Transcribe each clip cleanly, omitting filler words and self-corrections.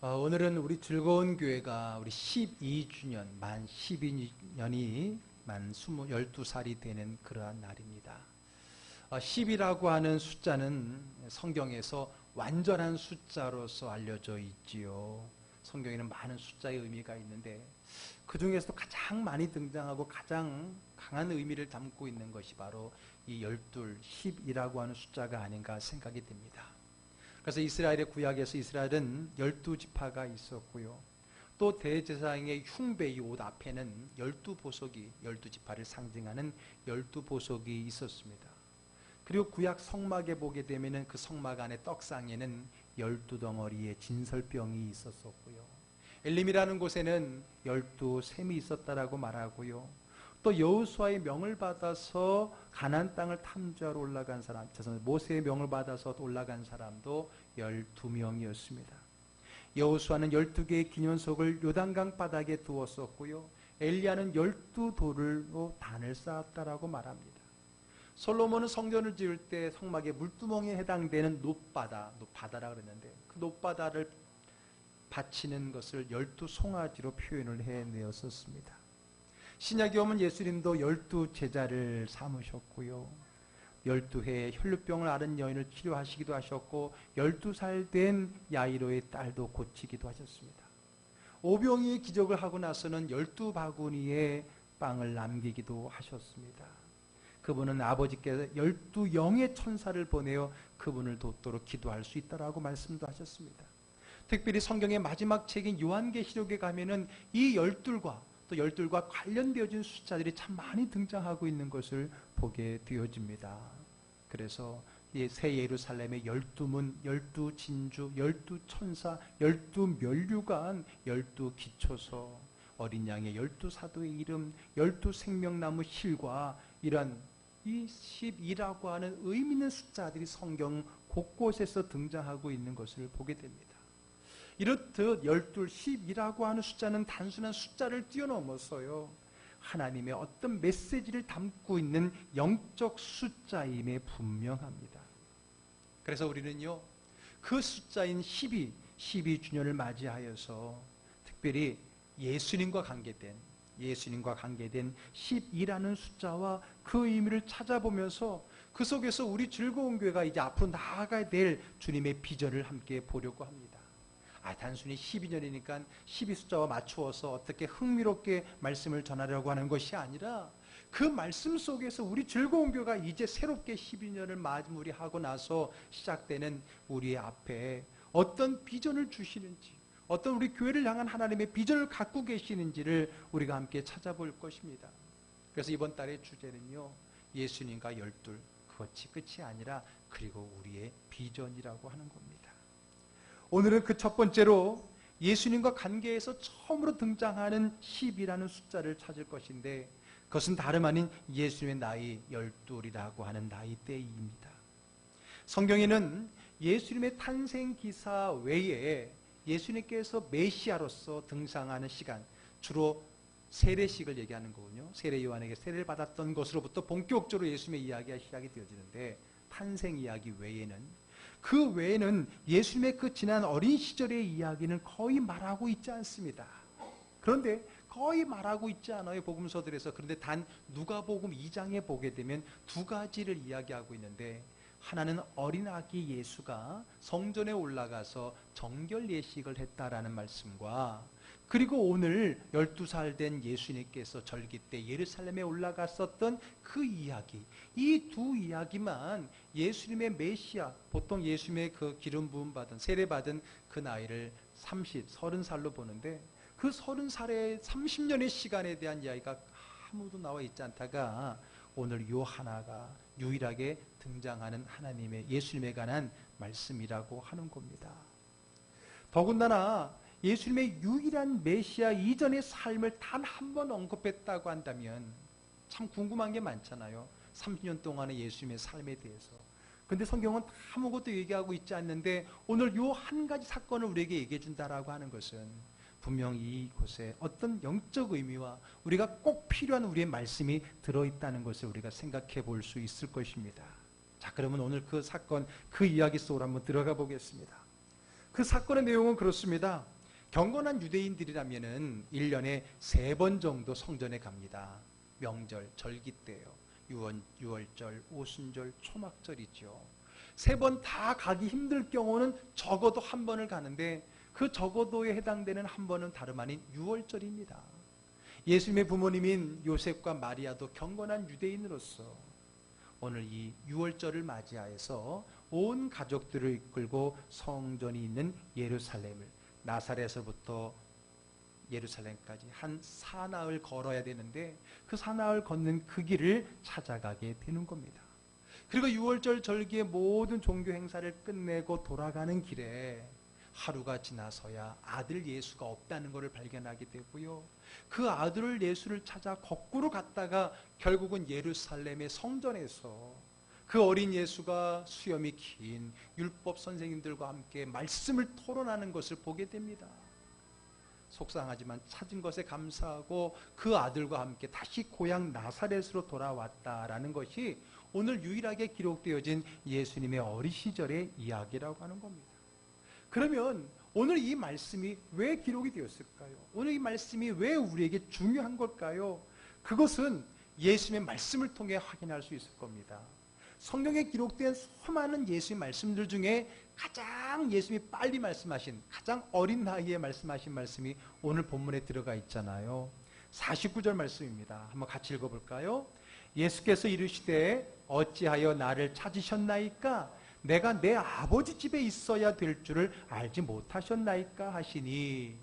오늘은 우리 즐거운 교회가 우리 12주년, 만 12년이 만 12살이 되는 그러한 날입니다. 10이라고 하는 숫자는 성경에서 완전한 숫자로서 알려져 있지요. 성경에는 많은 숫자의 의미가 있는데 그 중에서도 가장 많이 등장하고 가장 강한 의미를 담고 있는 것이 바로 이 12, 10이라고 하는 숫자가 아닌가 생각이 됩니다. 그래서 이스라엘의 구약에서 이스라엘은 12지파가 있었고요. 또 대제사장의 흉배 이 옷 앞에는 12보석이 12지파를 상징하는 12보석이 있었습니다. 그리고 구약 성막에 보게 되면 그 성막 안에 떡상에는 12덩어리의 진설병이 있었었고요. 엘림이라는 곳에는 12샘이 있었다라고 말하고요. 또 여호수아의 명을 받아서 가나안 땅을 탐지하러 올라간 사람, 모세의 명을 받아서 올라간 사람도 12명이었습니다. 여호수아는 12개의 기념석을 요단강 바닥에 두었었고요. 엘리야는 12돌로 단을 쌓았다라고 말합니다. 솔로몬은 성전을 지을 때 성막의 물두멍에 해당되는 노바다라 그랬는데 그 노바다를 바치는 것을 12송아지로 표현을 해내었었습니다. 신약에 오면 예수님도 12제자를 삼으셨고요. 12해의 혈루병을 앓은 여인을 치료하시기도 하셨고 12살 된 야이로의 딸도 고치기도 하셨습니다. 오병이의 기적을 하고 나서는 12바구니의 빵을 남기기도 하셨습니다. 그분은 아버지께서 12영의 천사를 보내어 그분을 돕도록 기도할 수 있다라고 말씀도 하셨습니다. 특별히 성경의 마지막 책인 요한계시록에 가면은 이 12과 또 12과 관련되어진 숫자들이 참 많이 등장하고 있는 것을 보게 되어집니다. 그래서 이 새 예루살렘의 12문, 12진주, 12천사, 12면류관, 12기초서, 어린 양의 12사도의 이름, 12생명나무 실과 이런 이 10이라고 하는 의미 있는 숫자들이 성경 곳곳에서 등장하고 있는 것을 보게 됩니다. 이렇듯 12, 10이라고 하는 숫자는 단순한 숫자를 뛰어넘어서요, 하나님의 어떤 메시지를 담고 있는 영적 숫자임에 분명합니다. 그래서 우리는요, 그 숫자인 12주년을 맞이하여서 특별히 예수님과 관계된 10이라는 숫자와 그 의미를 찾아보면서 그 속에서 우리 즐거운 교회가 이제 앞으로 나아가야 될 주님의 비전을 함께 보려고 합니다. 단순히 12년이니까 12 숫자와 맞추어서 어떻게 흥미롭게 말씀을 전하려고 하는 것이 아니라 그 말씀 속에서 우리 즐거운 교회가 이제 새롭게 12년을 마무리하고 나서 시작되는 우리의 앞에 어떤 비전을 주시는지, 어떤 우리 교회를 향한 하나님의 비전을 갖고 계시는지를 우리가 함께 찾아볼 것입니다. 그래서 이번 달의 주제는요, 예수님과 12, 그것이 끝이 아니라 그리고 우리의 비전이라고 하는 겁니다. 오늘은 그 첫 번째로 예수님과 관계에서 처음으로 등장하는 10이라는 숫자를 찾을 것인데 그것은 다름 아닌 예수님의 나이 12이라고 하는 나이대입니다. 성경에는 예수님의 탄생 기사 외에 예수님께서 메시아로서 등장하는 시간, 주로 세례식을 얘기하는 거군요. 세례 요한에게 세례를 받았던 것으로부터 본격적으로 예수님의 이야기가 시작이 되어지는데 탄생 이야기 외에는 그 외에는 예수님의 그 지난 어린 시절의 이야기는 거의 말하고 있지 않습니다. 그런데 거의 말하고 있지 않아요, 복음서들에서. 그런데 단 누가복음 2장에 보게 되면 두 가지를 이야기하고 있는데, 하나는 어린아기 예수가 성전에 올라가서 정결 예식을 했다라는 말씀과, 그리고 오늘 12살 된 예수님께서 절기 때 예루살렘에 올라갔었던 그 이야기, 이 두 이야기만 예수님의 메시아, 보통 예수님의 그 기름 부음 받은, 세례 받은 그 나이를 30살로 보는데 그 30살의 30년의 시간에 대한 이야기가 아무도 나와 있지 않다가 오늘 요 하나가 유일하게 등장하는 하나님의, 예수님에 관한 말씀이라고 하는 겁니다. 더군다나 예수님의 유일한 메시아 이전의 삶을 단 한 번 언급했다고 한다면 참 궁금한 게 많잖아요. 30년 동안의 예수님의 삶에 대해서. 그런데 성경은 아무것도 얘기하고 있지 않는데 오늘 요 한 가지 사건을 우리에게 얘기해 준다라고 하는 것은 분명히 이곳에 어떤 영적 의미와 우리가 꼭 필요한 우리의 말씀이 들어있다는 것을 우리가 생각해 볼 수 있을 것입니다. 자, 그러면 오늘 그 사건, 그 이야기 속으로 한번 들어가 보겠습니다. 그 사건의 내용은 그렇습니다. 경건한 유대인들이라면은 1년에 3번 정도 성전에 갑니다. 명절, 절기 때요. 유월절, 오순절, 초막절이죠. 3번 다 가기 힘들 경우는 적어도 한 번을 가는데 그 적어도에 해당되는 한 번은 다름 아닌 유월절입니다. 예수님의 부모님인 요셉과 마리아도 경건한 유대인으로서 오늘 이 유월절을 맞이하여서 온 가족들을 이끌고 성전이 있는 예루살렘을 나사렛에서부터 예루살렘까지 한 사나흘 걸어야 되는데 그 사나흘 걷는 그 길을 찾아가게 되는 겁니다. 그리고 유월절 절기의 모든 종교 행사를 끝내고 돌아가는 길에 하루가 지나서야 아들 예수가 없다는 것을 발견하게 되고요. 그 아들 예수를 찾아 거꾸로 갔다가 결국은 예루살렘의 성전에서 그 어린 예수가 수염이 긴 율법 선생님들과 함께 말씀을 토론하는 것을 보게 됩니다. 속상하지만 찾은 것에 감사하고 그 아들과 함께 다시 고향 나사렛으로 돌아왔다라는 것이 오늘 유일하게 기록되어진 예수님의 어린 시절의 이야기라고 하는 겁니다. 그러면 오늘 이 말씀이 왜 기록이 되었을까요? 오늘 이 말씀이 왜 우리에게 중요한 걸까요? 그것은 예수님의 말씀을 통해 확인할 수 있을 겁니다. 성경에 기록된 수많은 예수의 말씀들 중에 가장 예수님이 빨리 말씀하신, 가장 어린 나이에 말씀하신 말씀이 오늘 본문에 들어가 있잖아요. 49절 말씀입니다. 한번 같이 읽어볼까요? 예수께서 이르시되 어찌하여 나를 찾으셨나이까? 내가 내 아버지 집에 있어야 될 줄을 알지 못하셨나이까 하시니.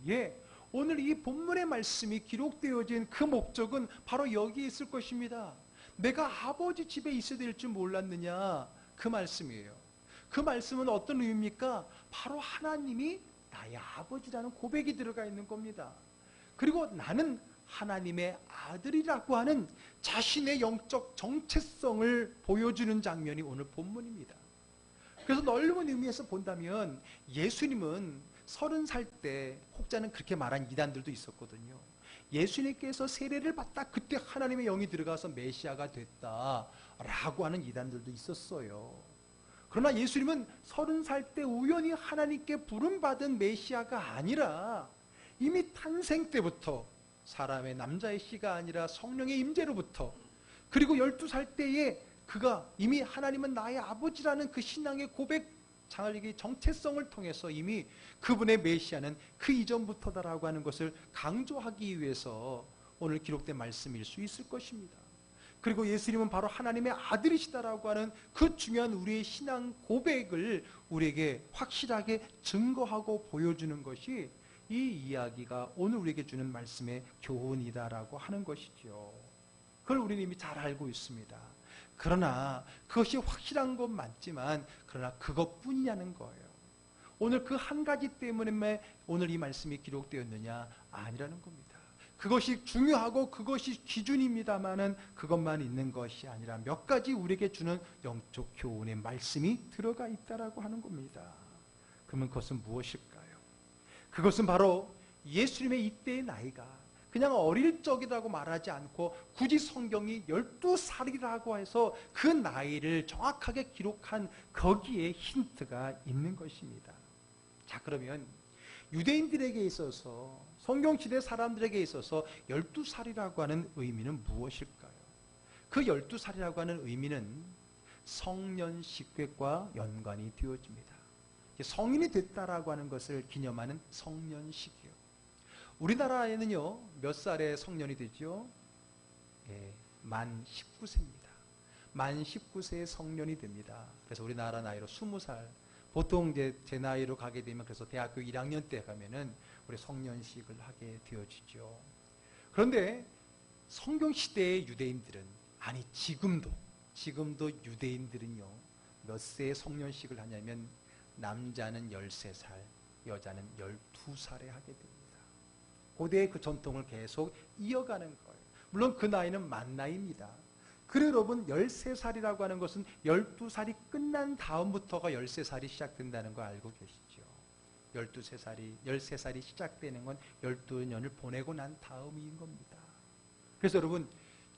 오늘 이 본문의 말씀이 기록되어진 그 목적은 바로 여기에 있을 것입니다. 내가 아버지 집에 있어야 될 줄 몰랐느냐, 그 말씀이에요. 그 말씀은 어떤 의미입니까? 바로 하나님이 나의 아버지라는 고백이 들어가 있는 겁니다. 그리고 나는 하나님의 아들이라고 하는 자신의 영적 정체성을 보여주는 장면이 오늘 본문입니다. 그래서 넓은 의미에서 본다면 예수님은 30살 때, 혹자는 그렇게 말한 이단들도 있었거든요. 예수님께서 세례를 받다 그때 하나님의 영이 들어가서 메시아가 됐다라고 하는 이단들도 있었어요. 그러나 예수님은 30살 때 우연히 하나님께 부름받은 메시아가 아니라 이미 탄생 때부터 사람의 남자의 씨가 아니라 성령의 임재로부터, 그리고 12살 때에 그가 이미 하나님은 나의 아버지라는 그 신앙의 고백, 정체성을 통해서 이미 그분의 메시아는 그 이전부터다라고 하는 것을 강조하기 위해서 오늘 기록된 말씀일 수 있을 것입니다. 그리고 예수님은 바로 하나님의 아들이시다라고 하는 그 중요한 우리의 신앙 고백을 우리에게 확실하게 증거하고 보여주는 것이 이 이야기가 오늘 우리에게 주는 말씀의 교훈이다라고 하는 것이죠. 그걸 우리는 이미 잘 알고 있습니다. 그러나 그것이 확실한 건 맞지만 그러나 그것뿐이냐는 거예요. 오늘 그 한 가지 때문에 오늘 이 말씀이 기록되었느냐? 아니라는 겁니다. 그것이 중요하고 그것이 기준입니다마는 그것만 있는 것이 아니라 몇 가지 우리에게 주는 영적 교훈의 말씀이 들어가 있다라고 하는 겁니다. 그러면 그것은 무엇일까요? 그것은 바로 예수님의 이때의 나이가 그냥 어릴 적이라고 말하지 않고 굳이 성경이 12살이라고 해서 그 나이를 정확하게 기록한 거기에 힌트가 있는 것입니다. 자, 그러면 유대인들에게 있어서, 성경시대 사람들에게 있어서 12살이라고 하는 의미는 무엇일까요? 그 12살이라고 하는 의미는 성년식과 연관이 되어집니다. 성인이 됐다라고 하는 것을 기념하는 성년식이요. 우리나라에는요, 몇 살에 성년이 되죠? 만 19세입니다. 만 19세에 성년이 됩니다. 그래서 우리나라 나이로 20살, 보통 이제 제 나이로 가게 되면 그래서 대학교 1학년 때 가면은 우리 성년식을 하게 되어지죠. 그런데 성경 시대의 유대인들은, 아니 지금도 유대인들은요, 몇 세에 성년식을 하냐면 남자는 13살, 여자는 12살에 하게 됩니다. 고대의 그 전통을 계속 이어가는 거예요. 물론 그 나이는 만 나이입니다. 그리고 여러분, 13살이라고 하는 것은 12살이 끝난 다음부터가 13살이 시작된다는 거 알고 계시죠? 13살이 시작되는 건 12년을 보내고 난 다음인 겁니다. 그래서 여러분,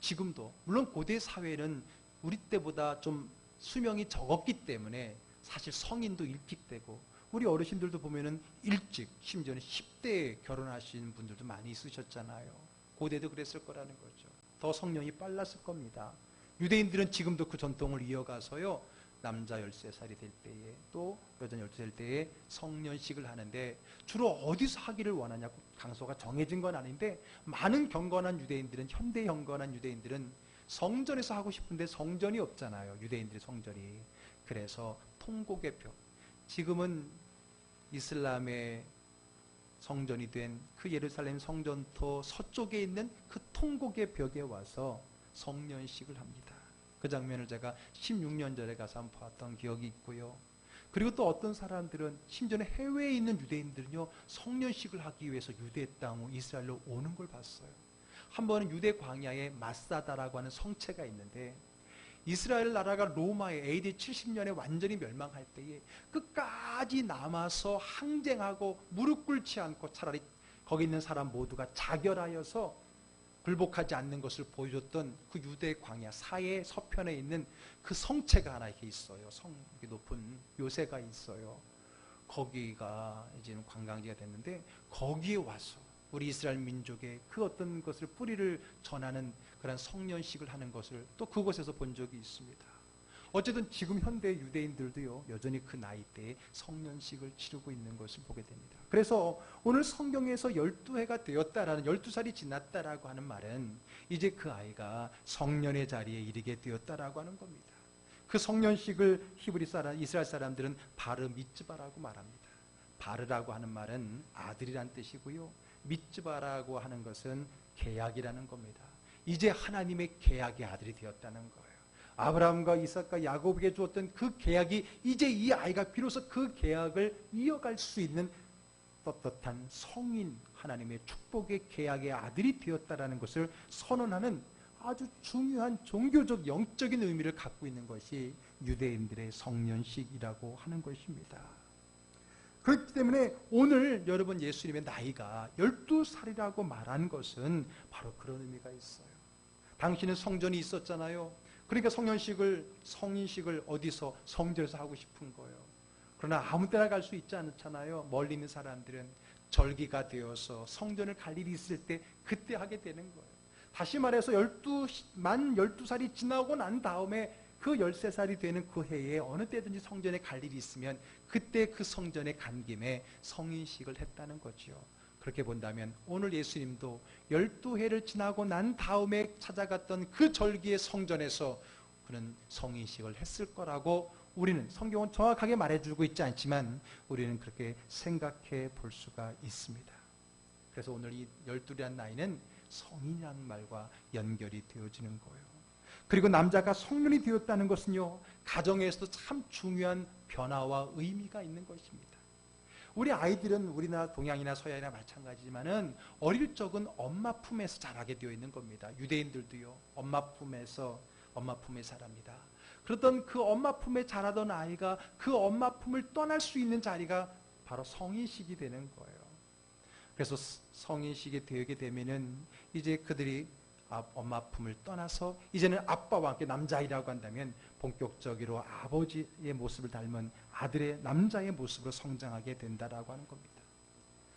지금도 물론 고대 사회는 우리 때보다 좀 수명이 적었기 때문에 사실 성인도 일찍 되고 우리 어르신들도 보면은 일찍, 심지어는 10대에 결혼하신 분들도 많이 있으셨잖아요. 고대도 그랬을 거라는 거죠. 더 성령이 빨랐을 겁니다. 유대인들은 지금도 그 전통을 이어가서요, 남자 13살이 될 때에 또 여자 12살 될 때에 성년식을 하는데, 주로 어디서 하기를 원하냐고 장소가 정해진 건 아닌데, 많은 경건한 유대인들은, 현대 경건한 유대인들은 성전에서 하고 싶은데 성전이 없잖아요. 유대인들의 성전이. 그래서 통곡의 벽, 지금은 이슬람의 성전이 된 그 예루살렘 성전터 서쪽에 있는 그 통곡의 벽에 와서 성년식을 합니다. 그 장면을 제가 16년 전에 가서 한번 봤던 기억이 있고요. 그리고 또 어떤 사람들은, 심지어는 해외에 있는 유대인들은요, 성년식을 하기 위해서 유대 땅 이스라엘로 오는 걸 봤어요. 한 번은 유대 광야에 마사다라고 하는 성체가 있는데, 이스라엘 나라가 로마의 AD 70년에 완전히 멸망할 때에 끝까지 남아서 항쟁하고 무릎 꿇지 않고 차라리 거기 있는 사람 모두가 자결하여서 굴복하지 않는 것을 보여줬던 그 유대 광야 사해 서편에 있는 그 성체가 하나 이렇게 있어요. 성 높은 요새가 있어요. 거기가 이제는 관광지가 됐는데, 거기에 와서 우리 이스라엘 민족의 그 어떤 것을 뿌리를 전하는 그런 성년식을 하는 것을 또 그곳에서 본 적이 있습니다. 어쨌든 지금 현대 유대인들도요, 여전히 그 나이대에 성년식을 치르고 있는 것을 보게 됩니다. 그래서 오늘 성경에서 12해가 되었다라는, 12살이 지났다라고 하는 말은 이제 그 아이가 성년의 자리에 이르게 되었다라고 하는 겁니다. 그 성년식을 이스라엘 사람들은 바르 미츠바라고 말합니다. 바르라고 하는 말은 아들이란 뜻이고요, 미츠바라고 하는 것은 계약이라는 겁니다. 이제 하나님의 계약의 아들이 되었다는 거예요. 아브라함과 이삭과 야곱에게 주었던 그 계약이 이제 이 아이가 비로소 그 계약을 이어갈 수 있는 떳떳한 성인, 하나님의 축복의 계약의 아들이 되었다라는 것을 선언하는 아주 중요한 종교적 영적인 의미를 갖고 있는 것이 유대인들의 성년식이라고 하는 것입니다. 그렇기 때문에 오늘 여러분 예수님의 나이가 12살이라고 말한 것은 바로 그런 의미가 있어요. 당신은 성전이 있었잖아요. 그러니까 성인식을 어디서? 성전에서 하고 싶은 거예요. 그러나 아무 때나 갈 수 있지 않잖아요. 멀리 있는 사람들은 절기가 되어서 성전을 갈 일이 있을 때 그때 하게 되는 거예요. 다시 말해서 만 12살이 지나고 난 다음에 그 13살이 되는 그 해에 어느 때든지 성전에 갈 일이 있으면 그때 그 성전에 간 김에 성인식을 했다는 거죠. 그렇게 본다면 오늘 예수님도 12해를 지나고 난 다음에 찾아갔던 그 절기의 성전에서 그는 성인식을 했을 거라고 우리는, 성경은 정확하게 말해주고 있지 않지만 우리는 그렇게 생각해 볼 수가 있습니다. 그래서 오늘 이 12이라는 나이는 성인이라는 말과 연결이 되어지는 거예요. 그리고 남자가 성년이 되었다는 것은요, 가정에서도 참 중요한 변화와 의미가 있는 것입니다. 우리 아이들은 우리나라 동양이나 서양이나 마찬가지지만은 어릴 적은 엄마 품에서 자라게 되어 있는 겁니다. 유대인들도요, 엄마 품에 자랍니다. 그렇던 그 엄마 품에 자라던 아이가 그 엄마 품을 떠날 수 있는 자리가 바로 성인식이 되는 거예요. 그래서 성인식이 되게 되면은 이제 그들이 엄마 품을 떠나서 이제는 아빠와 함께, 남자아이라고 한다면 본격적으로 아버지의 모습을 닮은 아들의, 남자의 모습으로 성장하게 된다라고 하는 겁니다.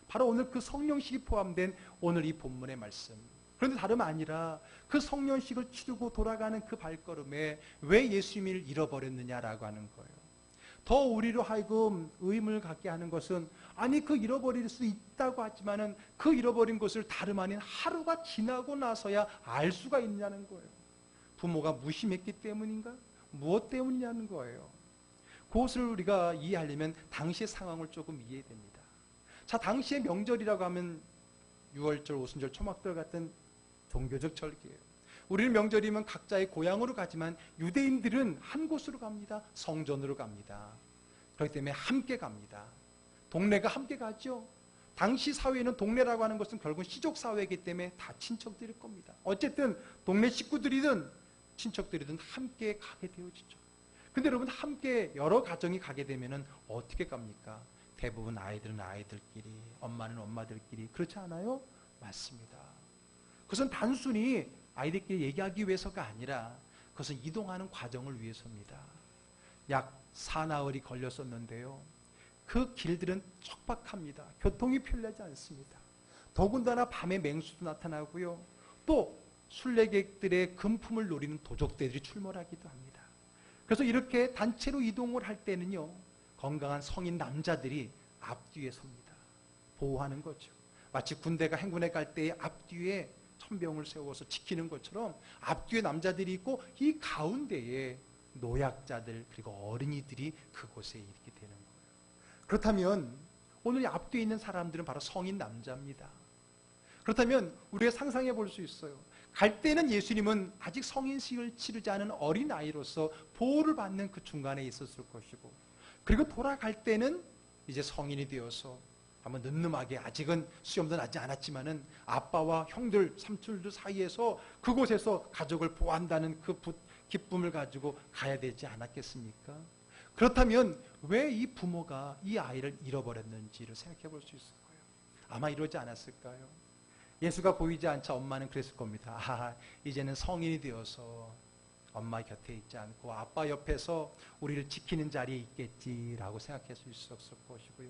바로 오늘 그 성령식이 포함된 오늘 이 본문의 말씀. 그런데 다름 아니라 그 성령식을 치르고 돌아가는 그 발걸음에 왜 예수님을 잃어버렸느냐라고 하는 거예요. 더 우리로 하여금 의문을 갖게 하는 것은, 아니 그 잃어버릴 수 있다고 하지만은 그 잃어버린 것을 다름 아닌 하루가 지나고 나서야 알 수가 있냐는 거예요. 부모가 무심했기 때문인가? 무엇 때문이냐는 거예요. 그것을 우리가 이해하려면 당시의 상황을 조금 이해됩니다. 자, 당시의 명절이라고 하면 6월절, 오순절, 초막절 같은 종교적 절기예요. 우리는 명절이면 각자의 고향으로 가지만 유대인들은 한 곳으로 갑니다. 성전으로 갑니다. 그렇기 때문에 함께 갑니다. 동네가 함께 가죠. 당시 사회는 동네라고 하는 것은 결국 시족 사회이기 때문에 다 친척들일 겁니다. 어쨌든 동네 식구들이든 친척들이든 함께 가게 되어지죠. 근데 여러분, 함께 여러 가정이 가게 되면은 어떻게 갑니까? 대부분 아이들은 아이들끼리, 엄마는 엄마들끼리, 그렇지 않아요? 맞습니다. 그것은 단순히 아이들끼리 얘기하기 위해서가 아니라 그것은 이동하는 과정을 위해서입니다. 약 4나흘이 걸렸었는데요. 그 길들은 척박합니다. 교통이 편리하지 않습니다. 더군다나 밤에 맹수도 나타나고요. 또 순례객들의 금품을 노리는 도적들이 출몰하기도 합니다. 그래서 이렇게 단체로 이동을 할 때는요, 건강한 성인 남자들이 앞뒤에 섭니다. 보호하는 거죠. 마치 군대가 행군에 갈 때에 앞뒤에 천병을 세워서 지키는 것처럼 앞뒤에 남자들이 있고 이 가운데에 노약자들 그리고 어린이들이 그곳에 있게 되는 거예요. 그렇다면 오늘 앞뒤에 있는 사람들은 바로 성인 남자입니다. 그렇다면 우리가 상상해 볼 수 있어요. 갈 때는 예수님은 아직 성인식을 치르지 않은 어린아이로서 보호를 받는 그 중간에 있었을 것이고, 그리고 돌아갈 때는 이제 성인이 되어서 한번 늠름하게, 아직은 수염도 나지 않았지만은 아빠와 형들, 삼촌들 사이에서 그곳에서 가족을 보호한다는 그 기쁨을 가지고 가야 되지 않았겠습니까? 그렇다면 왜 이 부모가 이 아이를 잃어버렸는지를 생각해 볼 수 있을 거예요. 아마 이러지 않았을까요? 예수가 보이지 않자 엄마는 그랬을 겁니다. 아, 이제는 성인이 되어서 엄마 곁에 있지 않고 아빠 옆에서 우리를 지키는 자리에 있겠지라고 생각할 수 있었을 것이고요.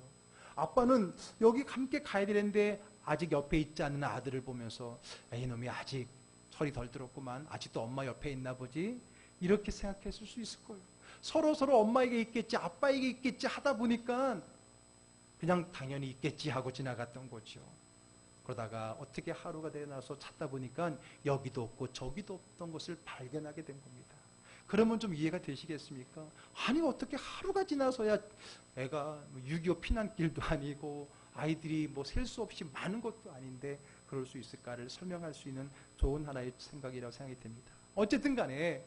아빠는 여기 함께 가야 되는데 아직 옆에 있지 않는 아들을 보면서 이놈이 아직 철이 덜 들었구만, 아직도 엄마 옆에 있나 보지, 이렇게 생각했을 수 있을 거예요. 서로 엄마에게 있겠지, 아빠에게 있겠지 하다 보니까 그냥 당연히 있겠지 하고 지나갔던 거죠. 그러다가 어떻게 하루가 되어나서 찾다 보니까 여기도 없고 저기도 없던 것을 발견하게 된 겁니다. 그러면 좀 이해가 되시겠습니까? 아니 어떻게 하루가 지나서야, 애가 6.25 피난길도 아니고 아이들이 뭐 셀 수 없이 많은 것도 아닌데 그럴 수 있을까를 설명할 수 있는 좋은 하나의 생각이라고 생각이 됩니다. 어쨌든 간에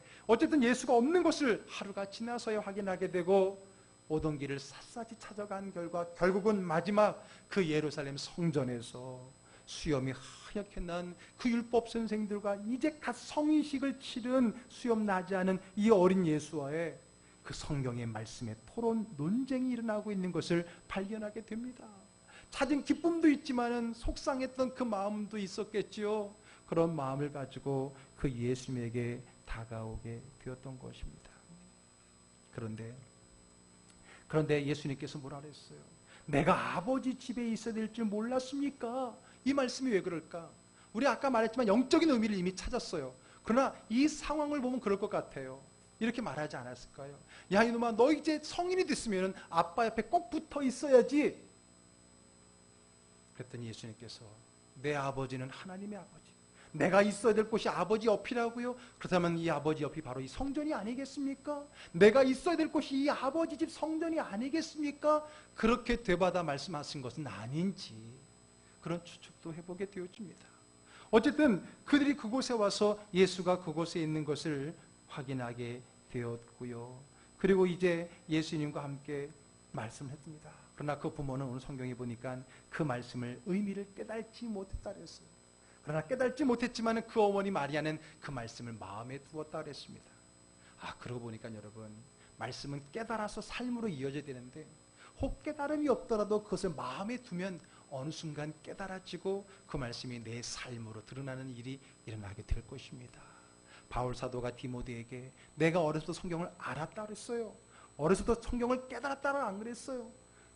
예수가 없는 것을 하루가 지나서야 확인하게 되고, 오던 길을 샅샅이 찾아간 결과 결국은 마지막 그 예루살렘 성전에서 수염이 하얗게 난 그 율법 선생들과 이제 갓 성인식을 치른 수염 나지 않은 이 어린 예수와의 그 성경의 말씀에 토론 논쟁이 일어나고 있는 것을 발견하게 됩니다. 찾은 기쁨도 있지만은 속상했던 그 마음도 있었겠지요. 그런 마음을 가지고 그 예수님에게 다가오게 되었던 것입니다. 그런데 예수님께서 뭐라 그랬어요? 내가 아버지 집에 있어야 될 줄 몰랐습니까? 이 말씀이 왜 그럴까? 우리 아까 말했지만 영적인 의미를 이미 찾았어요. 그러나 이 상황을 보면 그럴 것 같아요. 이렇게 말하지 않았을까요? 야 이놈아, 너 이제 성인이 됐으면 아빠 옆에 꼭 붙어 있어야지. 그랬더니 예수님께서 내 아버지는 하나님의 아버지, 내가 있어야 될 곳이 아버지 옆이라고요? 그렇다면 이 아버지 옆이 바로 이 성전이 아니겠습니까? 내가 있어야 될 곳이 이 아버지 집 성전이 아니겠습니까? 그렇게 되받아 말씀하신 것은 아닌지 그런 추측도 해보게 되어집니다. 어쨌든 그들이 그곳에 와서 예수가 그곳에 있는 것을 확인하게 되었고요. 그리고 이제 예수님과 함께 말씀을 했습니다. 그러나 그 부모는 오늘 성경에 보니까 그 말씀을 의미를 깨달지 못했다 그랬어요. 그러나 깨달지 못했지만 그 어머니 마리아는 그 말씀을 마음에 두었다 그랬습니다. 그러고 보니까 여러분, 말씀은 깨달아서 삶으로 이어져야 되는데 혹 깨달음이 없더라도 그것을 마음에 두면 어느 순간 깨달아지고 그 말씀이 내 삶으로 드러나는 일이 일어나게 될 것입니다. 바울 사도가 디모데에게 내가 어렸을 때 성경을 알았다 그랬어요. 어렸을 때 성경을 깨달았다는 안 그랬어요.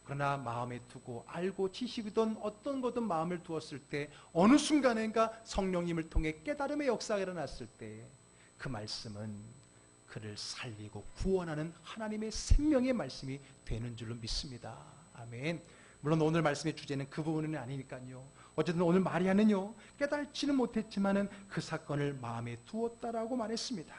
그러나 마음에 두고 알고 지식이든 어떤 거든 마음을 두었을 때 어느 순간인가 성령님을 통해 깨달음의 역사가 일어났을 때 그 말씀은 그를 살리고 구원하는 하나님의 생명의 말씀이 되는 줄로 믿습니다. 아멘. 물론 오늘 말씀의 주제는 그 부분은 아니니까요. 어쨌든 오늘 마리아는요, 깨달지는 못했지만은 그 사건을 마음에 두었다라고 말했습니다.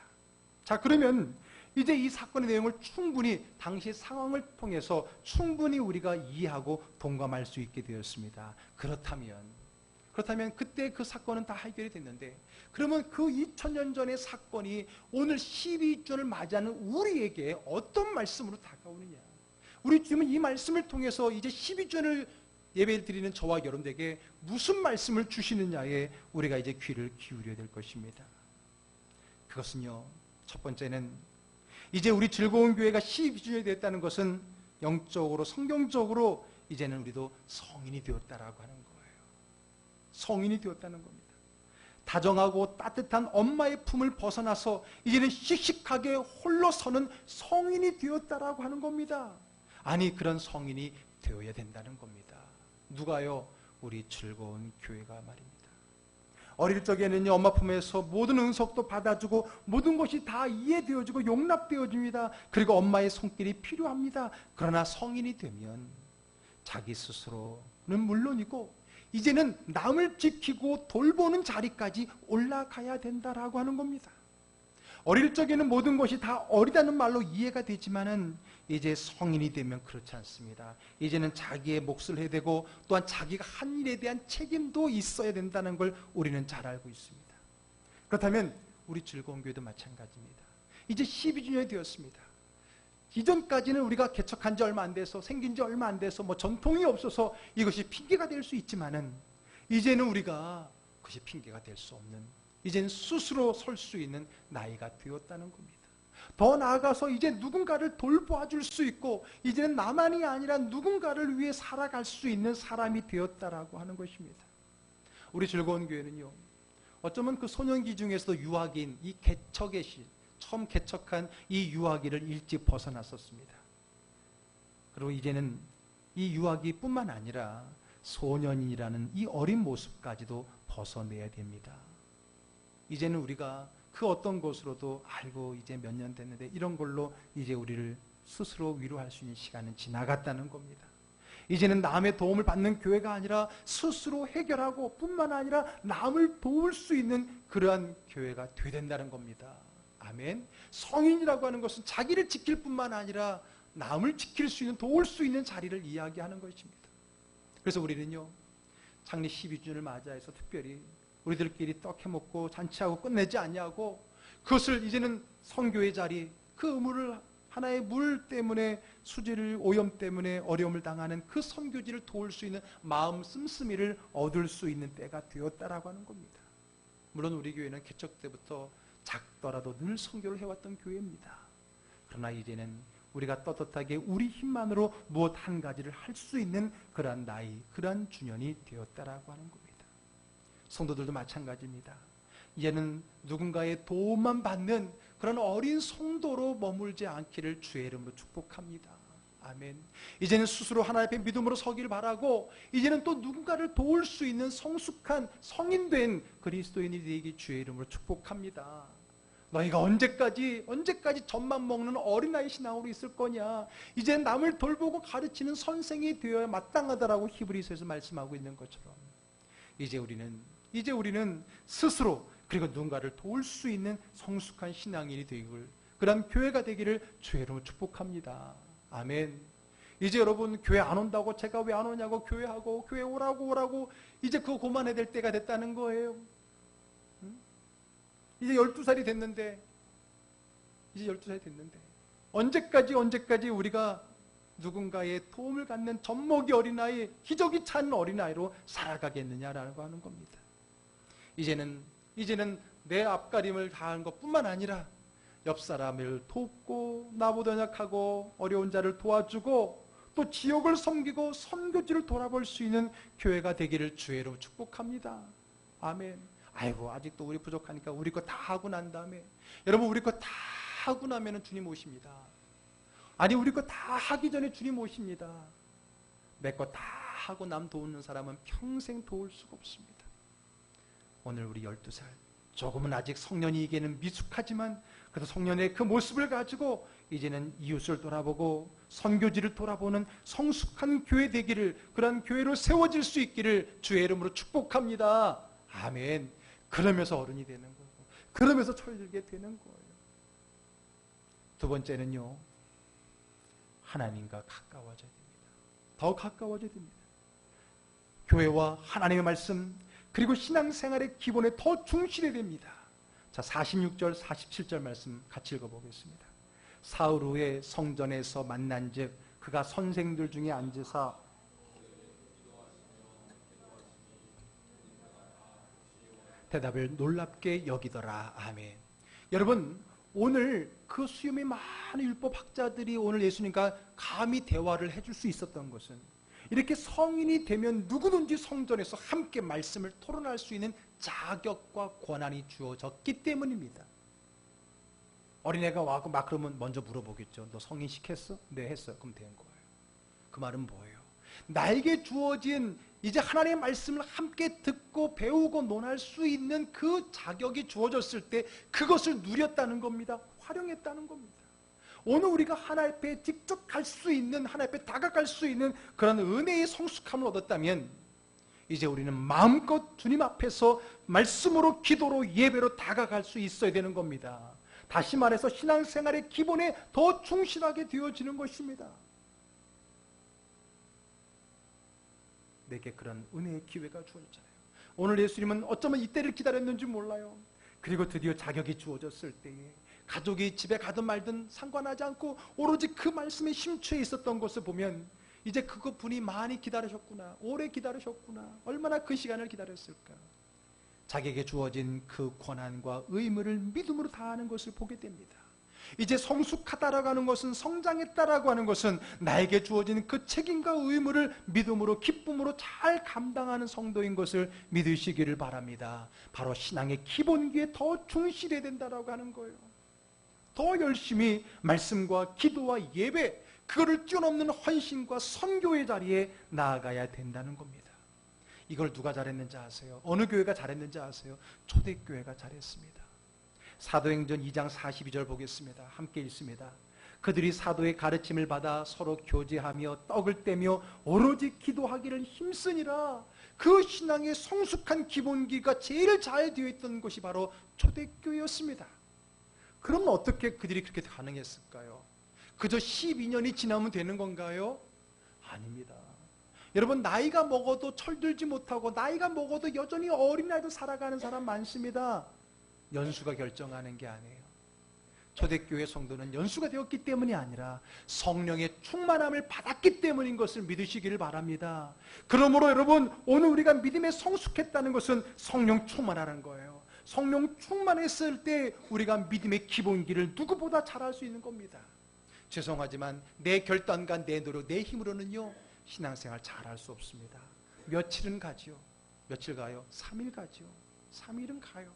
자, 그러면 이제 이 사건의 내용을 충분히 당시 상황을 통해서 충분히 우리가 이해하고 동감할 수 있게 되었습니다. 그렇다면 그때 그 사건은 다 해결이 됐는데, 그러면 그 2000년 전의 사건이 오늘 12주년을 맞이하는 우리에게 어떤 말씀으로 다가오느냐? 우리 주님은 이 말씀을 통해서 이제 12주년을 예배를 드리는 저와 여러분들에게 무슨 말씀을 주시느냐에 우리가 이제 귀를 기울여야 될 것입니다. 그것은요, 첫 번째는 이제 우리 즐거운 교회가 12주년이 됐다는 것은 영적으로 성경적으로 이제는 우리도 성인이 되었다라고 하는 거예요. 성인이 되었다는 겁니다. 다정하고 따뜻한 엄마의 품을 벗어나서 이제는 씩씩하게 홀로 서는 성인이 되었다라고 하는 겁니다. 아니, 그런 성인이 되어야 된다는 겁니다. 누가요? 우리 즐거운 교회가 말입니다. 어릴 적에는요, 엄마 품에서 모든 은속도 받아주고 모든 것이 다 이해되어지고 용납되어집니다. 그리고 엄마의 손길이 필요합니다. 그러나 성인이 되면 자기 스스로는 물론이고 이제는 남을 지키고 돌보는 자리까지 올라가야 된다라고 하는 겁니다. 어릴 적에는 모든 것이 다 어리다는 말로 이해가 되지만은 이제 성인이 되면 그렇지 않습니다. 이제는 자기의 몫을 해야 되고 또한 자기가 한 일에 대한 책임도 있어야 된다는 걸 우리는 잘 알고 있습니다. 그렇다면 우리 즐거운 교회도 마찬가지입니다. 이제 12주년이 되었습니다. 이전까지는 우리가 개척한 지 얼마 안 돼서 생긴 지 얼마 안 돼서 전통이 없어서 이것이 핑계가 될 수 있지만은 이제는 우리가 그것이 핑계가 될 수 없는, 이제는 스스로 설 수 있는 나이가 되었다는 겁니다. 더 나아가서 이제 누군가를 돌봐줄 수 있고 이제는 나만이 아니라 누군가를 위해 살아갈 수 있는 사람이 되었다라고 하는 것입니다. 우리 즐거운 교회는요, 어쩌면 그 소년기 중에서도 유아기인 이 개척의 시, 처음 개척한 이 유아기를 일찍 벗어났었습니다. 그리고 이제는 이 유아기뿐만 아니라 소년이라는 이 어린 모습까지도 벗어내야 됩니다. 이제는 우리가 그 어떤 것으로도 알고 이제 몇 년 됐는데 이런 걸로 이제 우리를 스스로 위로할 수 있는 시간은 지나갔다는 겁니다. 이제는 남의 도움을 받는 교회가 아니라 스스로 해결하고 뿐만 아니라 남을 도울 수 있는 그러한 교회가 되어야 된다는 겁니다. 아멘. 성인이라고 하는 것은 자기를 지킬 뿐만 아니라 남을 지킬 수 있는, 도울 수 있는 자리를 이야기하는 것입니다. 그래서 우리는요, 창립 12주년을 맞이해서 특별히 우리들끼리 떡 해먹고 잔치하고 끝내지 않냐고, 그것을 이제는 성교의 자리, 그 의무를 하나의 물 때문에, 수질 오염 때문에 어려움을 당하는 그 선교지를 도울 수 있는 마음 씀씀이를 얻을 수 있는 때가 되었다라고 하는 겁니다. 물론 우리 교회는 개척 때부터 작더라도 늘 선교를 해왔던 교회입니다. 그러나 이제는 우리가 떳떳하게 우리 힘만으로 무엇 한 가지를 할 수 있는 그러한 나이, 그러한 주년이 되었다라고 하는 겁니다. 성도들도 마찬가지입니다. 이제는 누군가의 도움만 받는 그런 어린 성도로 머물지 않기를 주의 이름으로 축복합니다. 아멘. 이제는 스스로 하나님 앞에 믿음으로 서기를 바라고 이제는 또 누군가를 도울 수 있는 성숙한 성인된 그리스도인이 되기 주의 이름으로 축복합니다. 너희가 언제까지 젖만 먹는 어린아이 신앙으로 있을 거냐. 이제 남을 돌보고 가르치는 선생이 되어야 마땅하다라고 히브리서에서 말씀하고 있는 것처럼 이제 우리는 스스로 그리고 누군가를 도울 수 있는 성숙한 신앙인이 되기를, 그런 교회가 되기를 주의 이름으로 축복합니다. 아멘. 이제 여러분 교회 안 온다고 제가 왜 안 오냐고 교회하고 교회 오라고 이제 그거 그만해야 될 때가 됐다는 거예요. 이제 12살이 됐는데 언제까지 우리가 누군가의 도움을 갖는 젖먹이 어린아이, 기저귀 찬 어린아이로 살아가겠느냐라고 하는 겁니다. 이제는 내 앞가림을 다한 것뿐만 아니라 옆 사람을 돕고 나보다 약하고 어려운 자를 도와주고 또 지역을 섬기고 선교지를 돌아볼 수 있는 교회가 되기를 주의 이름으로 축복합니다. 아멘. 아이고 아직도 우리 부족하니까 우리 거 다 하고 난 다음에, 여러분 우리 거 다 하고 나면 주님 오십니다. 아니 우리 거 다 하기 전에 주님 오십니다. 내 거 다 하고 남 도우는 사람은 평생 도울 수가 없습니다. 오늘 우리 12살 조금은 아직 성년이기에는 미숙하지만 그래도 성년의 그 모습을 가지고 이제는 이웃을 돌아보고 선교지를 돌아보는 성숙한 교회 되기를, 그런 교회로 세워질 수 있기를 주의 이름으로 축복합니다. 아멘. 그러면서 어른이 되는 거고 그러면서 철들게 되는 거예요. 두 번째는요, 하나님과 가까워져야 됩니다. 더 가까워져야 됩니다. 교회와 하나님의 말씀 그리고 신앙생활의 기본에 더 충실해야 됩니다. 자, 46절 47절 말씀 같이 읽어보겠습니다. 사흘 후에 성전에서 만난즉 그가 선생들 중에 앉으사 대답을 놀랍게 여기더라. 아멘. 여러분 오늘 그 수염이 많은 율법학자들이 오늘 예수님과 감히 대화를 해줄 수 있었던 것은 이렇게 성인이 되면 누구든지 성전에서 함께 말씀을 토론할 수 있는 자격과 권한이 주어졌기 때문입니다. 어린애가 와서 막 그러면 먼저 물어보겠죠. 너 성인 시켰어? 네 했어요. 그럼 된 거예요. 그 말은 뭐예요? 나에게 주어진 이제 하나님의 말씀을 함께 듣고 배우고 논할 수 있는 그 자격이 주어졌을 때 그것을 누렸다는 겁니다. 활용했다는 겁니다. 오늘 우리가 하나님 앞에 직접 갈 수 있는, 하나님 앞에 다가갈 수 있는 그런 은혜의 성숙함을 얻었다면 이제 우리는 마음껏 주님 앞에서 말씀으로, 기도로, 예배로 다가갈 수 있어야 되는 겁니다. 다시 말해서 신앙생활의 기본에 더 충실하게 되어지는 것입니다. 내게 그런 은혜의 기회가 주어졌잖아요. 오늘 예수님은 어쩌면 이때를 기다렸는지 몰라요. 그리고 드디어 자격이 주어졌을 때에 가족이 집에 가든 말든 상관하지 않고 오로지 그 말씀에 심취해 있었던 것을 보면 이제 그분이 많이 기다리셨구나, 오래 기다리셨구나, 얼마나 그 시간을 기다렸을까. 자기에게 주어진 그 권한과 의무를 믿음으로 다하는 것을 보게 됩니다. 이제 성숙하다라고 하는 것은, 성장했다라고 하는 것은 나에게 주어진 그 책임과 의무를 믿음으로, 기쁨으로 잘 감당하는 성도인 것을 믿으시기를 바랍니다. 바로 신앙의 기본기에 더 충실해야 된다라고 하는 거예요. 더 열심히 말씀과 기도와 예배, 그거를 뛰어넘는 헌신과 선교의 자리에 나아가야 된다는 겁니다. 이걸 누가 잘했는지 아세요? 어느 교회가 잘했는지 아세요? 초대교회가 잘했습니다. 사도행전 2장 42절 보겠습니다. 함께 읽습니다. 그들이 사도의 가르침을 받아 서로 교제하며 떡을 떼며 오로지 기도하기를 힘쓰니라. 그 신앙의 성숙한 기본기가 제일 잘 되어 있던 것이 바로 초대교회였습니다. 그럼 어떻게 그들이 그렇게 가능했을까요? 그저 12년이 지나면 되는 건가요? 아닙니다. 여러분, 나이가 먹어도 철들지 못하고 나이가 먹어도 여전히 어린아이도 살아가는 사람 많습니다. 연수가 결정하는 게 아니에요. 초대교회 성도는 연수가 되었기 때문이 아니라 성령의 충만함을 받았기 때문인 것을 믿으시기를 바랍니다. 그러므로 여러분, 오늘 우리가 믿음에 성숙했다는 것은 성령 충만하는 거예요. 성령 충만했을 때 우리가 믿음의 기본기를 누구보다 잘할 수 있는 겁니다. 죄송하지만 내 결단과 내 노력, 내 힘으로는요 신앙생활 잘할 수 없습니다. 며칠은 가지요. 며칠 가요? 3일 가지요. 3일은 가요.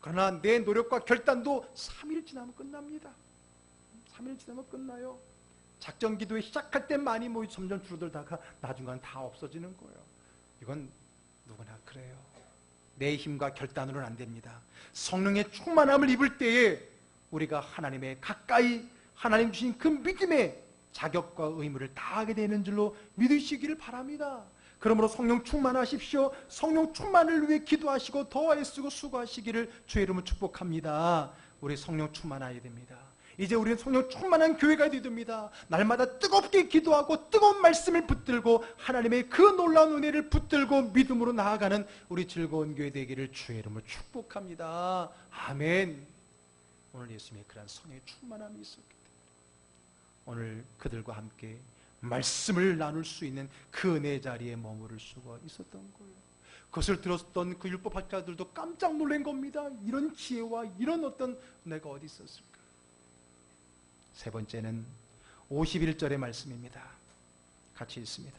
그러나 내 노력과 결단도 3일 지나면 끝납니다. 3일 지나면 끝나요. 작전 기도에 시작할 때 많이 모이 점점 줄어들다가 나중간 다 없어지는 거예요. 이건 누구나 그래요. 내 힘과 결단으로는 안 됩니다. 성령의 충만함을 입을 때에 우리가 하나님의 가까이, 하나님 주신 그 믿음의 자격과 의무를 다하게 되는 줄로 믿으시기를 바랍니다. 그러므로 성령 충만하십시오. 성령 충만을 위해 기도하시고 더 애쓰고 수고하시기를 주의 이름으로 축복합니다. 우리 성령 충만해야 됩니다. 이제 우리는 성령 충만한 교회가 되어야 됩니다. 날마다 뜨겁게 기도하고 뜨거운 말씀을 붙들고 하나님의 그 놀라운 은혜를 붙들고 믿음으로 나아가는 우리 즐거운 교회 되기를 주의 이름으로 축복합니다. 아멘. 오늘 예수님의 그런 성령의 충만함이 있었기 때문에 오늘 그들과 함께 말씀을 나눌 수 있는 그 은혜 자리에 머무를 수가 있었던 거예요. 그것을 들었던 그 율법학자들도 깜짝 놀란 겁니다. 이런 지혜와 이런 어떤 은혜가 어디 있었을까? 세 번째는 51절의 말씀입니다. 같이 읽습니다.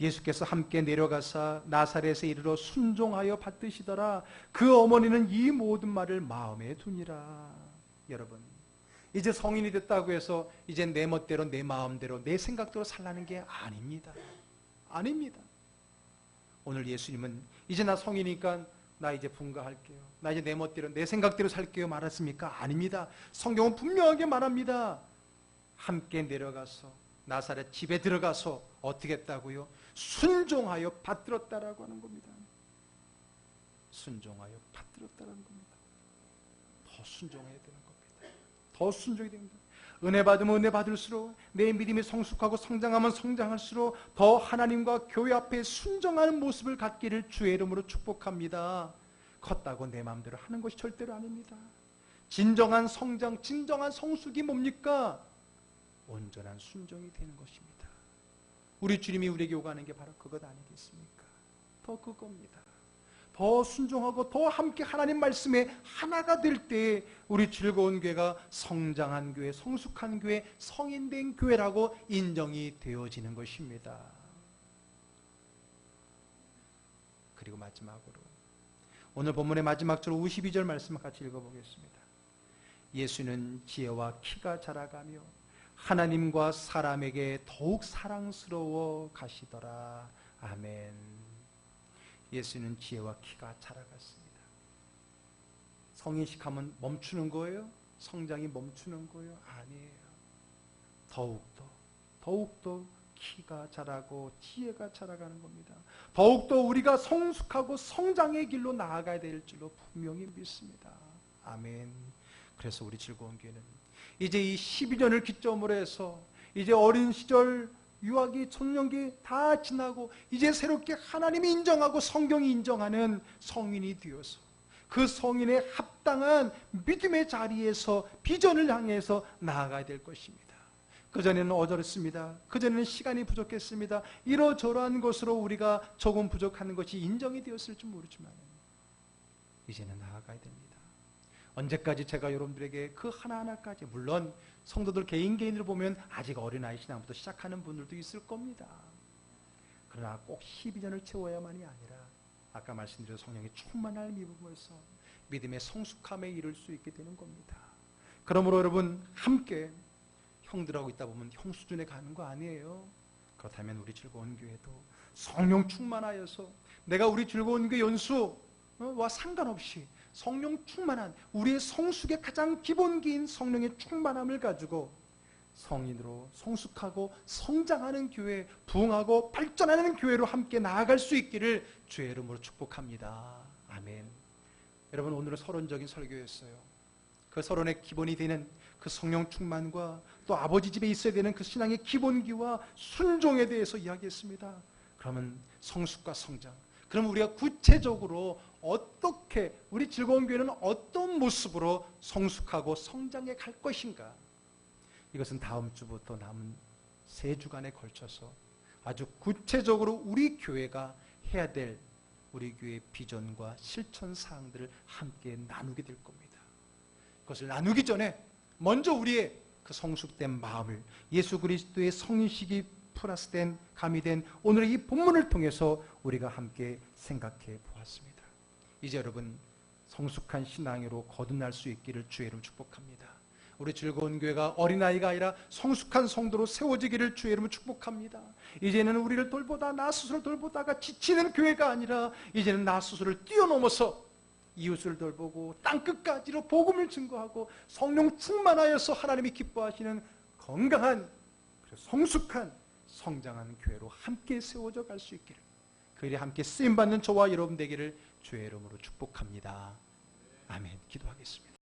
예수께서 함께 내려가사 나사렛에 이르러 순종하여 받드시더라. 그 어머니는 이 모든 말을 마음에 두니라. 여러분, 이제 성인이 됐다고 해서 이제 내 멋대로, 내 마음대로, 내 생각대로 살라는 게 아닙니다. 아닙니다. 오늘 예수님은 이제 나 성이니까 나 이제 분가할게요, 나 이제 내 멋대로, 내 생각대로 살게요 말했습니까? 아닙니다. 성경은 분명하게 말합니다. 함께 내려가서 나사렛 집에 들어가서 어떻게 했다고요? 순종하여 받들었다라고 하는 겁니다. 순종하여 받들었다라는 겁니다. 더 순종해야 되는 겁니다. 더 순종이 됩니다. 은혜 받으면 은혜 받을수록, 내 믿음이 성숙하고 성장하면 성장할수록 더 하나님과 교회 앞에 순종하는 모습을 갖기를 주의 이름으로 축복합니다. 컸다고 내 마음대로 하는 것이 절대로 아닙니다. 진정한 성장, 진정한 성숙이 뭡니까? 온전한 순종이 되는 것입니다. 우리 주님이 우리에게 요구하는 게 바로 그것 아니겠습니까? 더 그겁니다. 더 순종하고 더 함께 하나님 말씀에 하나가 될 때 우리 즐거운 교회가 성장한 교회, 성숙한 교회, 성인된 교회라고 인정이 되어지는 것입니다. 그리고 마지막으로 오늘 본문의 마지막 절 52절 말씀을 같이 읽어보겠습니다. 예수는 지혜와 키가 자라가며 하나님과 사람에게 더욱 사랑스러워 가시더라. 아멘. 예수는 지혜와 키가 자라갔습니다. 성인식 하면 멈추는 거예요? 성장이 멈추는 거예요? 아니에요. 더욱더 키가 자라고 지혜가 자라가는 겁니다. 더욱더 우리가 성숙하고 성장의 길로 나아가야 될 줄로 분명히 믿습니다. 아멘. 그래서 우리 즐거운 교회는 이제 이 12년을 기점으로 해서 이제 어린 시절 유아기, 청년기 다 지나고 이제 새롭게 하나님이 인정하고 성경이 인정하는 성인이 되어서 그 성인의 합당한 믿음의 자리에서 비전을 향해서 나아가야 될 것입니다. 그전에는 어저랬습니다. 그전에는 시간이 부족했습니다. 이러저러한 것으로 우리가 조금 부족한 것이 인정이 되었을지 모르지만 이제는 나아가야 됩니다. 언제까지 제가 여러분들에게 그 하나하나까지, 물론 성도들 개인을 보면 아직 어린아이 신앙부터 시작하는 분들도 있을 겁니다. 그러나 꼭 12년을 채워야만이 아니라 아까 말씀드린 성령의 충만함을 입음으로써 믿음의 성숙함에 이를 수 있게 되는 겁니다. 그러므로 여러분 함께 형들하고 있다 보면 형 수준에 가는 거 아니에요. 그렇다면 우리 즐거운 교회도 성령 충만하여서 내가 우리 즐거운 교회 연수와 상관없이 성령 충만한 우리의 성숙의 가장 기본기인 성령의 충만함을 가지고 성인으로 성숙하고 성장하는 교회, 부흥하고 발전하는 교회로 함께 나아갈 수 있기를 주의 이름으로 축복합니다. 아멘. 여러분, 오늘은 서론적인 설교였어요. 그 서론의 기본이 되는 그 성령 충만과 또 아버지 집에 있어야 되는 그 신앙의 기본기와 순종에 대해서 이야기했습니다. 그러면 성숙과 성장, 그럼 우리가 구체적으로 어떻게, 우리 즐거운 교회는 어떤 모습으로 성숙하고 성장해 갈 것인가? 이것은 다음 주부터 남은 3주간에 걸쳐서 아주 구체적으로 우리 교회가 해야 될 우리 교회의 비전과 실천 사항들을 함께 나누게 될 겁니다. 그것을 나누기 전에 먼저 우리의 그 성숙된 마음을 예수 그리스도의 성인식이 플러스된, 가미된 오늘의 이 본문을 통해서 우리가 함께 생각해 보았습니다. 이제 여러분 성숙한 신앙으로 거듭날 수 있기를 주의 이름으로 축복합니다. 우리 즐거운 교회가 어린아이가 아니라 성숙한 성도로 세워지기를 주의 이름으로 축복합니다. 이제는 우리를 돌보다 나 스스로 돌보다가 지치는 교회가 아니라 이제는 나 스스로를 뛰어넘어서 이웃을 돌보고 땅끝까지로 복음을 증거하고 성령 충만하여서 하나님이 기뻐하시는 건강한 성숙한 성장하는 교회로 함께 세워져 갈 수 있기를, 그 일에 함께 쓰임받는 저와 여러분 되기를 주의 이름으로 축복합니다. 아멘. 기도하겠습니다.